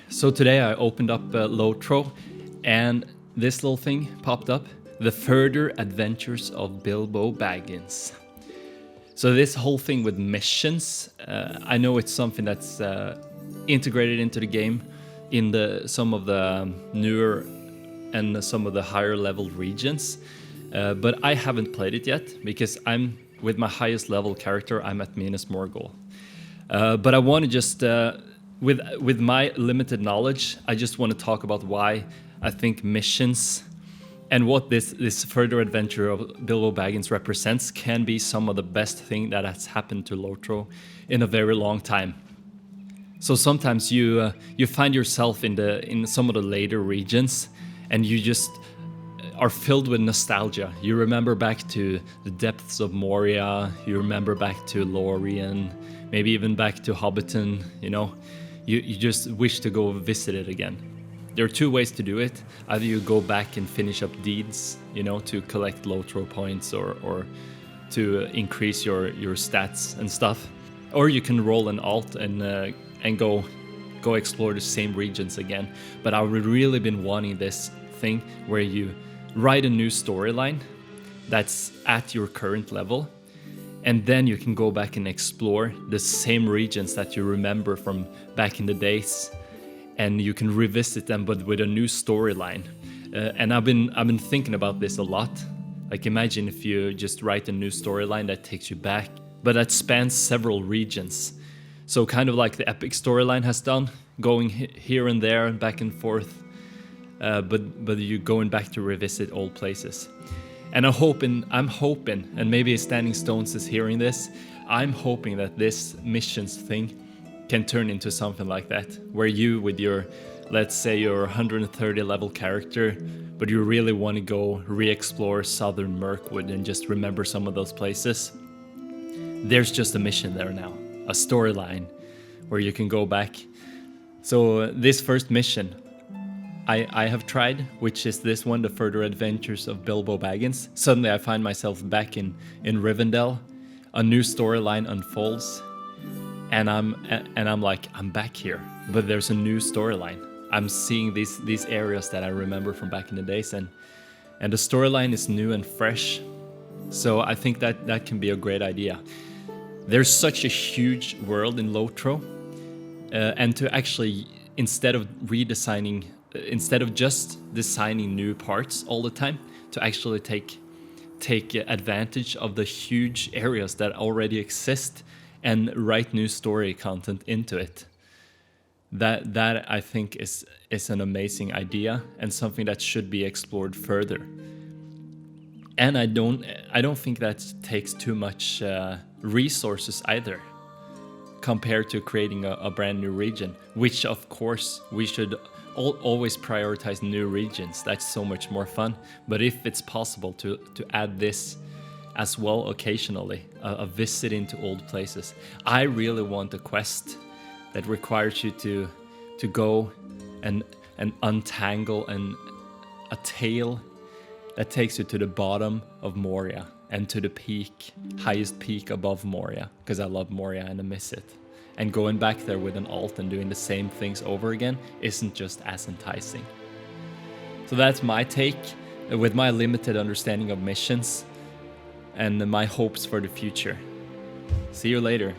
So today I opened up LotRO and this little thing popped up. The Further Adventures of Bilbo Baggins. So this whole thing with missions, I know it's something that's integrated into the game in some of the newer and some of the higher level regions. But I haven't played it yet because I'm with my highest level character, I'm at Minas Morgul. But I want to just, with my limited knowledge, I just want to talk about why I think missions and what this further adventure of Bilbo Baggins represents can be some of the best thing that has happened to LotRO in a very long time. So sometimes you find yourself in some of the later regions, and you just are filled with nostalgia. You remember back to the depths of Moria. You remember back to Lorien, maybe even back to Hobbiton. You know, you just wish to go visit it again. There are two ways to do it. Either you go back and finish up deeds, you know, to collect LotRO points or to increase your stats and stuff, or you can roll an alt and go explore the same regions again. But I've really been wanting this thing where you write a new storyline that's at your current level, and then you can go back and explore the same regions that you remember from back in the days, and you can revisit them but with a new storyline. And I've been thinking about this a lot. Like, imagine if you just write a new storyline that takes you back, but that spans several regions. So kind of like the epic storyline has done, going here and there and back and forth. But you going back to revisit old places. And I'm hoping, and maybe Standing Stones is hearing this, I'm hoping that this missions thing can turn into something like that, where you with your, let's say your 130 level character, but you really want to go re-explore southern Mirkwood and just remember some of those places. There's just a mission there now, a storyline where you can go back. So this first mission I have tried, which is this one, The Further Adventures of Bilbo Baggins. Suddenly I find myself back in Rivendell. A new storyline unfolds, and I'm like, I'm back here, but there's a new storyline. I'm seeing these areas that I remember from back in the days, and the storyline is new and fresh. So I think that can be a great idea. There's such a huge world in LotRO, and to actually, instead of just designing new parts all the time, to actually take advantage of the huge areas that already exist and write new story content into it. That I think is an amazing idea and something that should be explored further. And I don't think that takes too much resources either, compared to creating a brand new region, which of course we should always prioritize new regions. That's so much more fun. But if it's possible to add this as well occasionally, a visit into old places. I really want a quest that requires you to go and untangle a tail that takes you to the bottom of Moria and to the highest peak above Moria, because I love Moria and I miss it. And going back there with an alt and doing the same things over again isn't just as enticing. So that's my take, with my limited understanding of missions and my hopes for the future. See you later.